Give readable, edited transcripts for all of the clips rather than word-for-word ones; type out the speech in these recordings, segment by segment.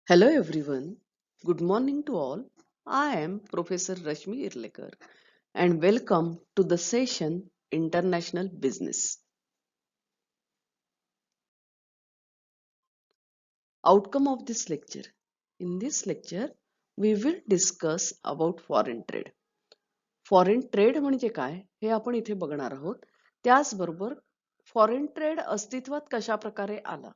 Hello everyone. Good morning to all. I am Professor Rashmi Irlekar and welcome to the session International Business. Outcome of this lecture. In this lecture, we will discuss about foreign trade. Foreign trade म्हणजे काय हे आपण इथे बघणार आहोत. त्याचबरोबर foreign trade अस्तित्वात कशा प्रकारे आला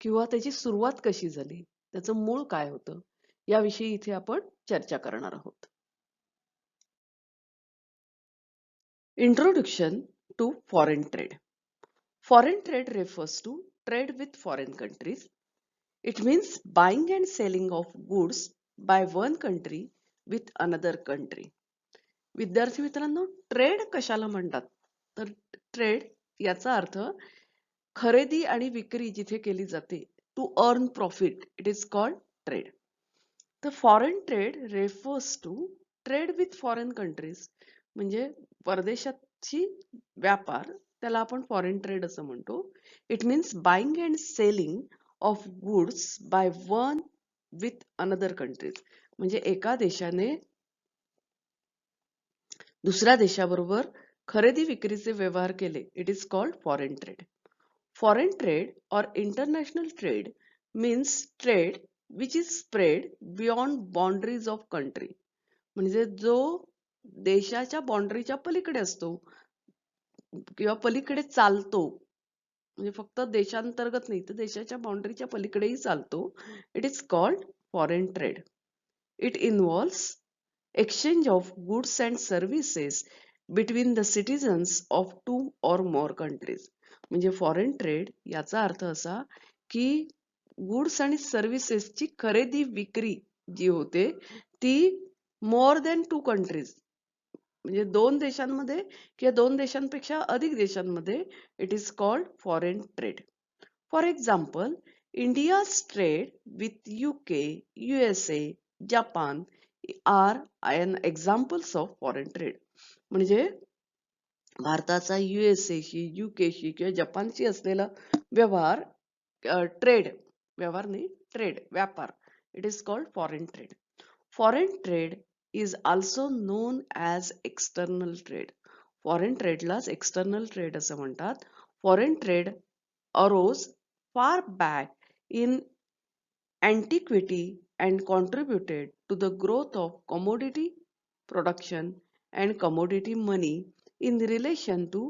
किंवा त्याची सुरुवात कशी झाली, त्याचं मूळ काय होतं, याविषयी इथे आपण चर्चा करणार आहोत. Introduction to foreign trade. Foreign trade refers to trade with foreign countries. It means buying and selling of goods by one country with another country. विद्यार्थी मित्रांनो, ट्रेड कशाला म्हणतात? तर ट्रेड याचा अर्थ खरेदी आणि विक्री जिथे केली जाते, to earn profit, it is called trade. तर foreign trade refers to trade with foreign countries, म्हणजे परदेशाची व्यापार, त्याला आपण फॉरेन ट्रेड असं म्हणतो. It means buying and selling of goods by one with another countries, म्हणजे एका देशाने दुसऱ्या देशाबरोबर खरेदी विक्रीचे व्यवहार केले. It is called foreign trade. Foreign trade और international trade means trade which is spread beyond boundaries of country, म्हणजे जो देशाच्या बाउंड्रीच्या पलीकडे असतो किंवा पलीकडे चालतो, म्हणजे फक्त देशांतर्गत नाही तर देशाच्या बाउंड्रीच्या पलीकडेही चालतो. It is called foreign trade. It involves exchange of goods and services between the citizens of two or more countries. म्हणजे फॉरेन ट्रेड याचा अर्थ असा की गुड्स आणि सर्व्हिसेसची खरेदी विक्री जी होते ती मोर दॅन टू कंट्रीज, म्हणजे दोन देशांमध्ये किंवा दोन देशांपेक्षा अधिक देशांमध्ये, it is called foreign trade. For example, India's trade with UK, USA, जपान are an examples of foreign trade. म्हणजे भारताचा USA शी, UK शी किंवा जपानशी असलेला व्यवहार, ट्रेड, व्यवहार नाही, ट्रेड, व्यापार, it is called foreign trade. Foreign trade is also known as external trade. Foreign ट्रेडलाच एक्सटर्नल ट्रेड असं म्हणतात. Foreign trade arose far back in antiquity and contributed to the growth of commodity production and commodity money in relation to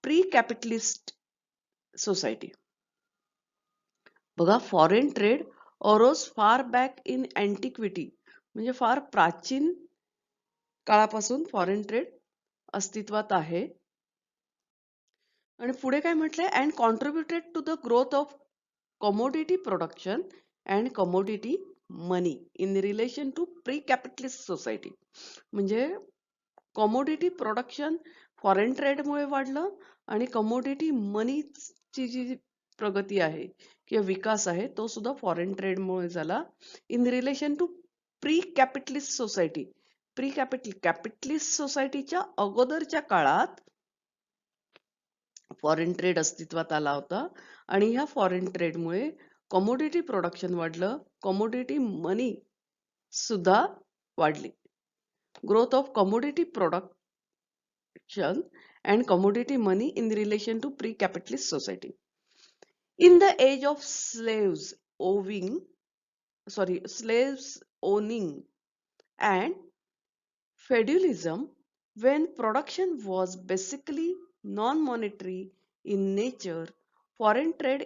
pre-capitalist society. बघा, foreign trade arrows फार back in अँटिक्विटी, म्हणजे फार प्राचीन काळापासून foreign trade अस्तित्वात आहे. आणि पुढे काय म्हटलंय, and contributed to the growth of commodity production and commodity money in relation to pre capitalist society. म्हणजे कमोडिटी प्रोडक्शन फॉरेन ट्रेडमुळे वाढलं आणि कमोडिटी मनीची जी प्रगती आहे किंवा विकास आहे तो सुद्धा फॉरेन ट्रेडमुळे झाला in relation to pre capitalist society. Pre capitalist सोसायटीच्या अगोदरच्या काळात फॉरेन ट्रेड अस्तित्वात आला होता आणि ह्या फॉरेन ट्रेडमुळे कमोडिटी प्रोडक्शन वाढलं, कमोडिटी मनी सुद्धा वाढली. Growth of commodity production and commodity money in relation to pre capitalist society. In the age of slaves owning and feudalism, when production was basically non-monetary in nature, foreign trade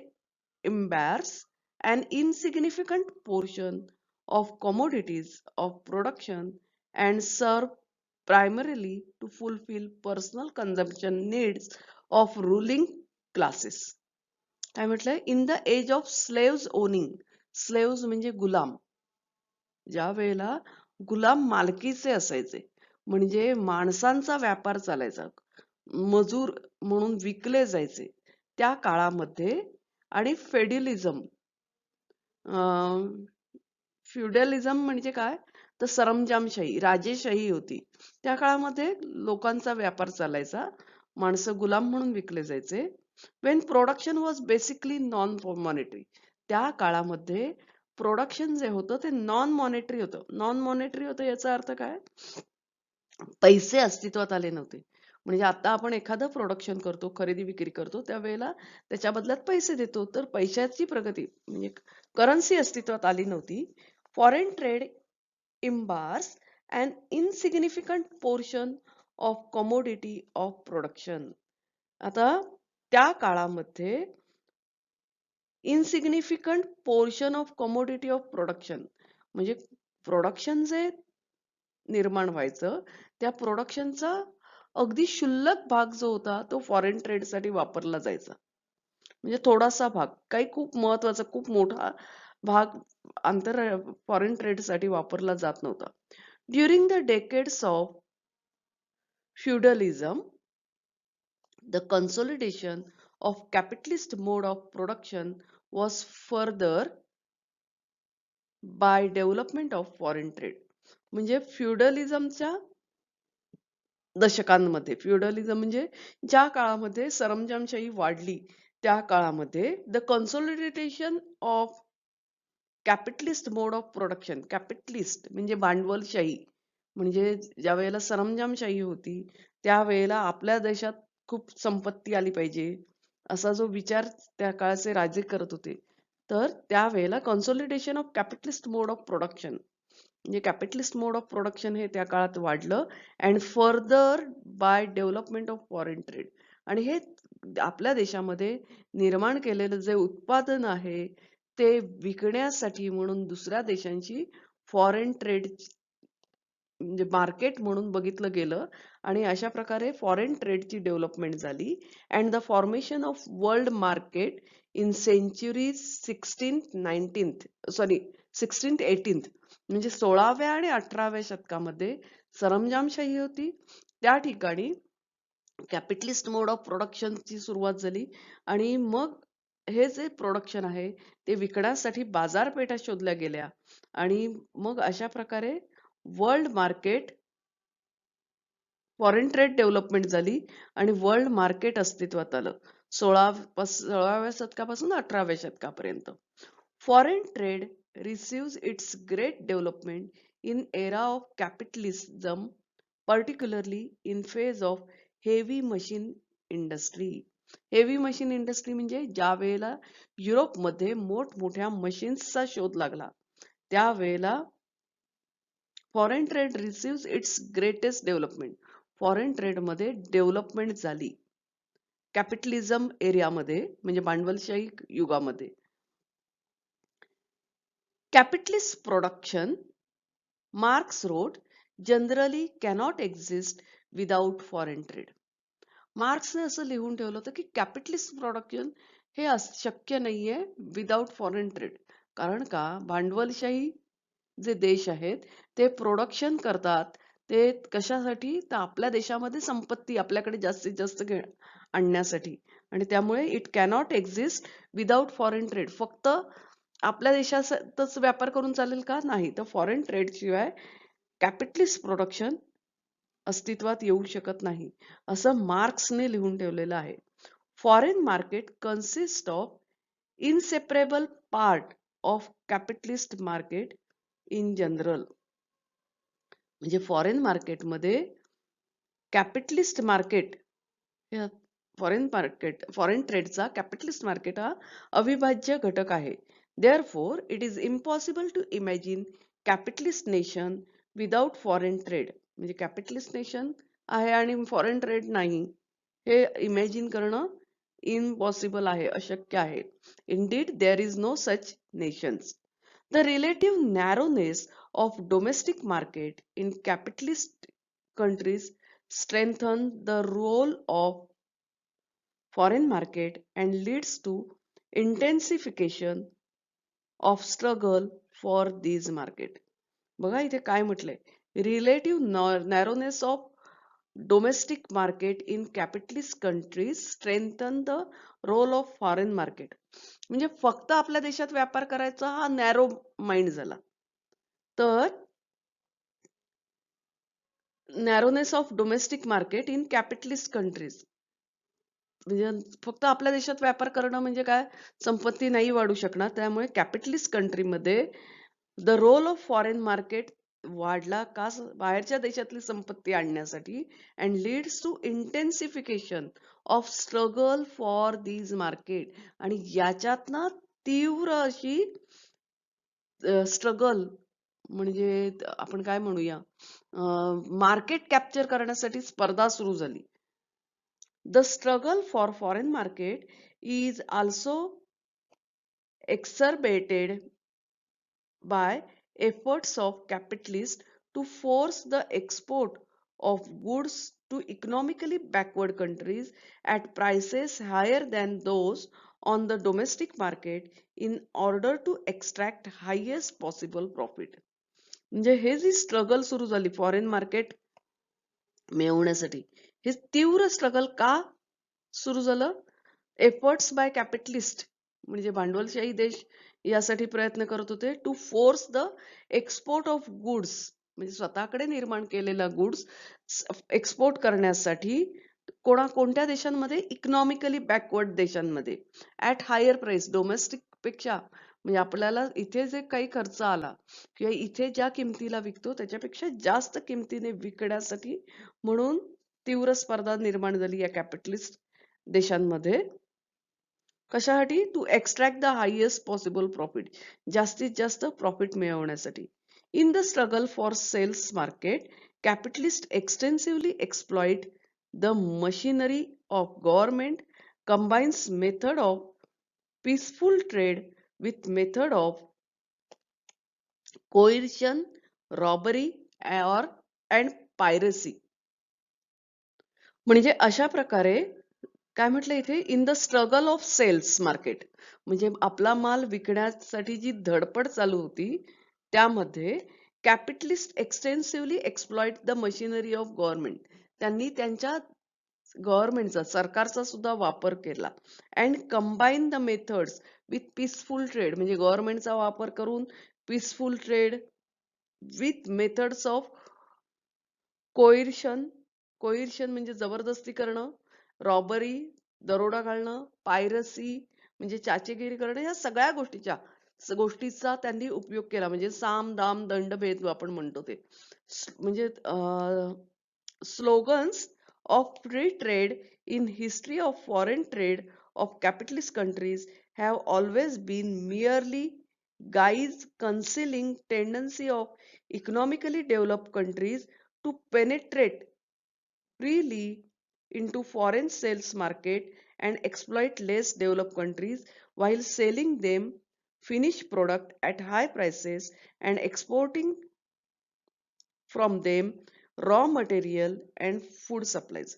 embarks an insignificant portion of commodities of production and serve primarily to fulfill personal consumption needs of ruling classes. काय म्हटलंय, in the age of slaves owning. Slaves म्हणजे गुलाम. ज्या वेळेला गुलाम मालकीचे असायचे, म्हणजे माणसांचा व्यापार चालायचा, मजूर म्हणून विकले जायचे, त्या काळामध्ये, आणि फेड्युलिझम, फ्युडलिझम म्हणजे काय तर सरंजामशाही, राजेशाही होती. त्या काळामध्ये लोकांचा व्यापार चालायचा, माणसं गुलाम म्हणून विकले जायचे. Wien production was basically non monetary, त्या काळामध्ये प्रोडक्शन जे होतं ते नॉन मॉनेटरी होतं. नॉन मॉनेटरी होतं याचा अर्थ काय? पैसे अस्तित्वात आले नव्हते. म्हणजे आता आपण एखादं प्रोडक्शन करतो, खरेदी विक्री करतो, त्यावेळेला त्याच्या बदल्यात पैसे देतो. तर पैशाची प्रगती म्हणजे करन्सी अस्तित्वात आली नव्हती. Foreign trade embraces an insignificant portion of commodity of production. आता त्या काळामध्ये insignificant portion of commodity of production म्हणजे प्रोडक्शन जे निर्माण व्हायचं त्या प्रोडक्शनचा अगदी क्षुल्लक भाग जो होता तो फॉरेन ट्रेडसाठी वापरला जायचा. म्हणजे थोडासा भाग, काही खूप महत्वाचा खूप मोठा भाग आंतर फॉरेन ट्रेडसाठी वापरला जात नव्हता. During the decades of feudalism, the consolidation of capitalist mode of production was further by development of foreign trade. म्हणजे फ्युडलिझमच्या दशकांमध्ये, फ्युडलिझम म्हणजे ज्या काळामध्ये सरंजामशाही वाढली त्या काळामध्ये the consolidation of capitalist mode of production. Capitalist म्हणजे भांडवलशाही, म्हणजे ज्या वेळेला सरंजामशाही होती त्यावेळेला आपल्या देशात खूप संपत्ती आली पाहिजे असा जो विचार त्या काळचे राजे करत होते. तर त्यावेळेला consolidation of capitalist mode of production म्हणजे कॅपिटलिस्ट मोड ऑफ प्रोडक्शन हे त्या काळात वाढलं and further bye development of foreign trade. आणि हे आपल्या देशामध्ये निर्माण केलेलं जे उत्पादन आहे ते विकण्यासाठी म्हणून दुसऱ्या देशांची फॉरेन ट्रेड म्हणजे मार्केट म्हणून बघितलं गेलं आणि अशा प्रकारे फॉरेन ट्रेडची डेव्हलपमेंट झाली and the formation of world market in century 16th 18th म्हणजे 16व्या आणि 18व्या शतकामध्ये सरंजामशाही होती. त्या ठिकाणी कॅपिटलिस्ट मोड ऑफ प्रोडक्शनची सुरुवात झाली आणि मग हे जे प्रोडक्शन आहे ते विकण्यासाठी बाजारपेठा शोधल्या गेल्या आणि मग अशा प्रकारे world market foreign trade development झाली आणि वर्ल्ड मार्केट अस्तित्वात आलं 16व्या शतकापासून 18व्या शतकापर्यंत. Foreign trade receives its great development in era of capitalism, particularly in phase of heavy machine industry. Heavy machine industry म्हणजे ज्या वेळेला युरोपमध्ये मोठमोठ्या मशीन्सचा शोध लागला त्यावेळेला foreign trade receives its greatest development. Foreign trade मध्ये डेव्हलपमेंट झाली कॅपिटलिझम एरियामध्ये म्हणजे भांडवलशाही युगामध्ये. Capitalist production, Marx wrote, generally cannot exist without foreign trade. मार्क्सने असं लिहून ठेवलं होतं की कॅपिटलिस्ट प्रोडक्शन हे शक्य नाहीये विदाउट फॉरेन ट्रेड. कारण का भांडवलशाही जे देश आहेत ते प्रोडक्शन करतात ते कशासाठी तर आपल्या देशामध्ये संपत्ती आपल्याकडे जास्तीत जास्त आणण्यासाठी आणि त्यामुळे it cannot exist without foreign trade. फक्त आपल्या देशातच व्यापार करून चालेल का? नाही, तर फॉरेन ट्रेड शिवाय कॅपिटलिस्ट प्रोडक्शन अस्तित्वात येऊ शकत नाही असं मार्क्सने लिहून ठेवलेलं आहे. Foreign market consist of inseparable part of capitalist market in general. म्हणजे फॉरेन मार्केटमध्ये कॅपिटलिस्ट मार्केट फॉरेन ट्रेडचा कॅपिटलिस्ट मार्केट हा अविभाज्य घटक आहे. Therefore it is impossible to imagine capitalist nation without foreign trade. म्हणजे कॅपिटलिस्ट नेशन आहे आणि फॉरेन ट्रेड नाही हे इमॅजिन करणं इम्पॉसिबल आहे, अशक्य आहे. Indeed there is no such nations. The relative narrowness of domestic market in capitalist countries strengthen the role of foreign market and leads to intensification of struggle for these market. बघा इथे काय म्हटलंय, relative narrowness of domestic market in capitalist countries strengthen the role of foreign market. म्हणजे फक्त आपल्या देशात व्यापार करायचा हा नॅरो माइंड झाला. तर narrowness of domestic market in capitalist countries म्हणजे फक्त आपल्या देशात व्यापार करणं म्हणजे काय, संपत्ती नाही वाढू शकणार. त्यामुळे कॅपिटलिस्ट कंट्रीमध्ये the role of foreign market वाढला का, बाहेरच्या देशातली संपत्ती आणण्यासाठी, and leads to intensification of struggle for these market. आणि याच्यात ना तीव्र अशी स्ट्रगल, म्हणजे आपण काय म्हणूया, मार्केट कॅप्चर करण्यासाठी स्पर्धा सुरू झाली. The struggle for foreign market is also exacerbated by efforts of capitalists to force the export of goods to economically backward countries at prices higher than those on the domestic market in order to extract highest possible profit. म्हणजे हे जी struggle सुरू झाली foreign market मिळवण्यासाठी, हे तीव्र struggle का सुरू झालं? एफर्ट्स बाय कॅपिटलिस्ट, म्हणजे भांडवलशाही देश यासाठी प्रयत्न करत होते to force the export of goods, म्हणजे स्वतःकडे निर्माण केलेला गुड्स एक्सपोर्ट करण्यासाठी कोणत्या देशांमध्ये, इकॉनॉमिकली बॅकवर्ड देशांमध्ये, ऍट हायर प्राइस, डोमेस्टिक पेक्षा, म्हणजे आपल्याला इथे जे काही खर्च आला किंवा इथे ज्या किमतीला विकतो त्याच्यापेक्षा जास्त किमतीने विकण्यासाठी, म्हणून तीव्र स्पर्धा निर्माण झाली या कॅपिटलिस्ट देशांमध्ये. कशासाठी? To extract the highest possible profit, जास्तीत जास्त प्रॉफिट मिळवण्यासाठी. In the struggle for sales market, capitalist extensively exploit the machinery of government, combines method of peaceful trade with method of coercion, robbery or and piracy. म्हणजे अशा प्रकारे काय म्हटलं इथे, in the struggle of sales market, म्हणजे आपला माल विकण्यासाठी जी धडपड चालू होती त्यामध्ये capitalist extensively exploit the machinery of government, त्यांनी त्यांच्या गव्हर्नमेंटचा, सरकारचा सुद्धा वापर केला. And combine the methods with peaceful trade, म्हणजे गव्हर्नमेंटचा वापर करून peaceful trade with methods of coercion, coercion म्हणजे जबरदस्ती करणं, रॉबरी दरोडा घालणं, पायरसी म्हणजे चाचेगिरी करणं, या सगळ्या गोष्टीचा त्यांनी उपयोग केला. म्हणजे साम दाम दंडभेद आपण म्हणतो ते, म्हणजे slogans of free trade in history of foreign trade of capitalist countries have always been merely guise concealing tendency of economically developed countries to penetrate freely into foreign sales market and exploit less developed countries while selling them finished product at high prices and exporting from them raw material and food supplies.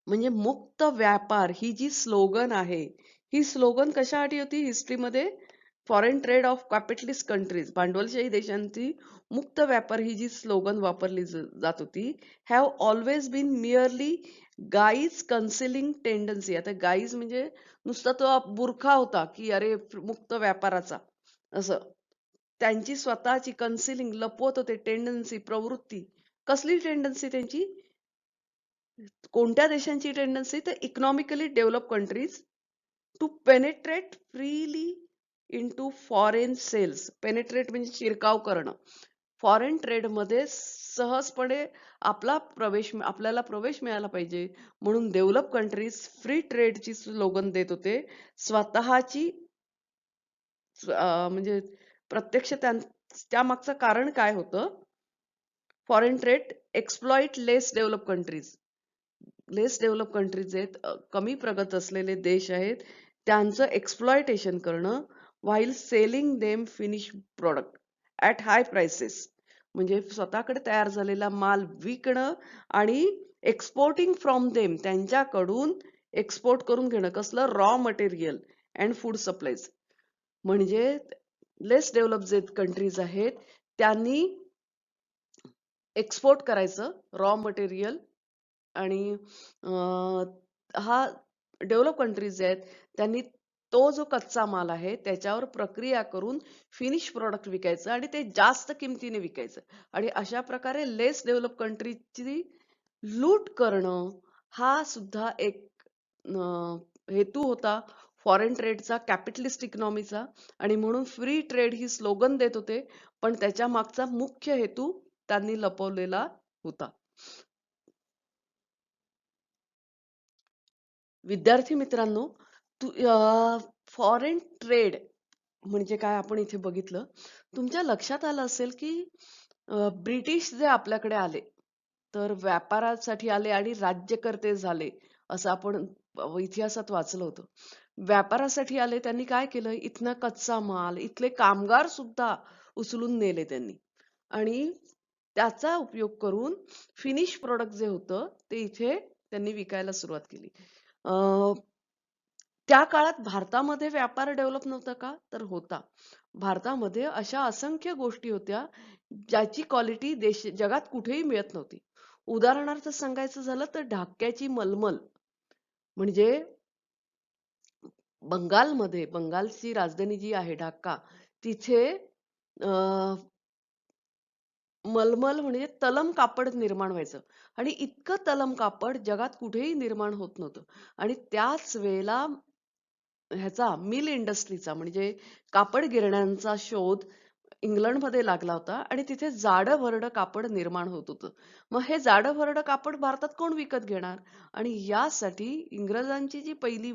म्हणजे मुक्त व्यापार ही जी slogan आहे, ही slogan कशासाठी होती हिस्ट्रीमध्ये? Foreign trade off capitalist countries, भांडवलशाही देशांची मुक्त व्यापार ही जी स्लोगन वापरली जात होती, have always been merely guise concealing tendency. आता गाईज म्हणजे नुसता तो बुरखा होता की अरे मुक्त व्यापाराचा, असं त्यांची स्वतःची कन्सिलिंग, लपवत होते, टेंडन्सी, प्रवृत्ती. कसली टेंडन्सी त्यांची? कोणत्या देशांची टेंडन्सी? तर economically develop countries to penetrate freely into foreign sales. Penetrate म्हणजे शिरकाव करणं, फॉरेन ट्रेड मध्ये सहजपणे आपल्याला प्रवेश मिळाला पाहिजे म्हणून डेव्हलप कंट्रीज फ्री ट्रेडची स्लोगन देत होते. स्वतःची म्हणजे प्रत्यक्ष त्यामागचं कारण काय होतं? फॉरेन ट्रेड एक्सप्लॉइट लेस डेव्हलप कंट्रीज, लेस डेव्हलप कंट्रीज आहेत, कमी प्रगत असलेले देश आहेत, त्यांचं एक्सप्लॉयटेशन करणं, while selling them finish product at high prices, म्हणजे स्वतःकडे तयार झालेला माल विकणं आणि एक्सपोर्टिंग फ्रॉम देम, त्यांच्याकडून एक्सपोर्ट करून घेणं. कसलं? Raw material and food supplies. म्हणजे लेस डेव्हलप जे कंट्रीज आहेत त्यांनी एक्सपोर्ट करायचं रॉ मटेरियल, आणि हा डेव्हलप कंट्रीज आहेत त्यांनी तो जो कच्चा माल आहे त्याच्यावर प्रक्रिया करून फिनिश प्रोडक्ट विकायचं आणि ते जास्त किमतीने विकायचं. आणि अशा प्रकारे लेस डेव्हलप कंट्रीजची लूट करणं हा सुद्धा एक हेतू होता फॉरेन ट्रेडचा, कॅपिटलिस्ट इकॉनॉमीचा, आणि म्हणून फ्री ट्रेड ही स्लोगन देत होते, पण त्याच्या मागचा मुख्य हेतू त्यांनी लपवलेला होता. विद्यार्थी मित्रांनो, फॉरेन ट्रेड म्हणजे काय आपण इथे बघितलं. तुमच्या लक्षात आलं असेल की ब्रिटिश जे आपल्याकडे आले, तर व्यापारासाठी आले आणि राज्यकर्ते झाले, असं आपण इतिहासात वाचलं होतं. व्यापारासाठी आले, त्यांनी काय केलं, इथनं कच्चा माल, इथले कामगार सुद्धा उचलून नेले त्यांनी, आणि त्याचा उपयोग करून फिनिश प्रोडक्ट जे होतं ते इथे त्यांनी विकायला सुरुवात केली. अं, त्या काळात भारतामध्ये व्यापार डेव्हलप नव्हता का? तर होता. भारतामध्ये अशा असंख्य गोष्टी होत्या ज्याची क्वालिटी जगात कुठेही मिळत नव्हती. उदाहरणार्थ सांगायचं झालं तर ढाक्याची मलमल, म्हणजे बंगालमध्ये, बंगालची राजधानी जी आहे ढाका, तिथे अं, मलमल म्हणजे तलम कापड निर्माण व्हायचं, आणि इतकं तलम कापड जगात कुठेही निर्माण होत नव्हतं. आणि त्याच वेळेला ह्याचा मिल इंडस्ट्रीचा म्हणजे कापड गिरण्यांचा शोध इंग्लंडमध्ये लागला होता, आणि तिथे जाडं भरडं कापड निर्माण होत होतं. मग हे जाडं भरडं कापड भारतात कोण विकत घेणार? आणि यासाठी इंग्रजांची जी पहिली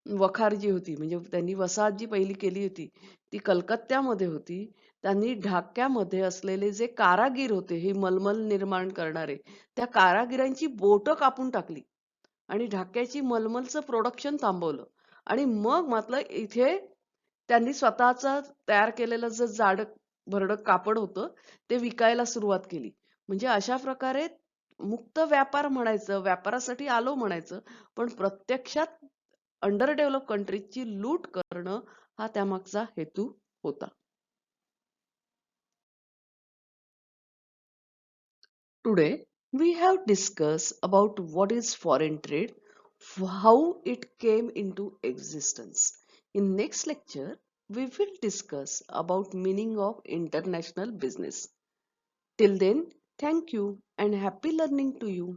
वखार जी होती, म्हणजे त्यांनी वसाहत जी पहिली केली होती, ती कलकत्त्यामध्ये होती. त्यांनी ढाक्यामध्ये असलेले जे कारागीर होते, हे मलमल निर्माण करणारे, त्या कारागिरांची बोटं कापून टाकली आणि ढाक्याची मलमलचं प्रोडक्शन थांबवलं. आणि मग म्हटलं इथे त्यांनी स्वतःचं तयार केलेलं जे जाड भरड कापड होतं ते विकायला सुरुवात केली. म्हणजे अशा प्रकारे मुक्त व्यापार म्हणायचं, व्यापारासाठी आलो म्हणायचं, पण प्रत्यक्षात अंडर डेव्हलप कंट्रीजची लूट करणं हा त्यामागचा हेतू होता. Today, we have discussed about what is foreign trade, how it came into existence. In next lecture, we will discuss about meaning of international business. Till then, thank you and happy learning to you.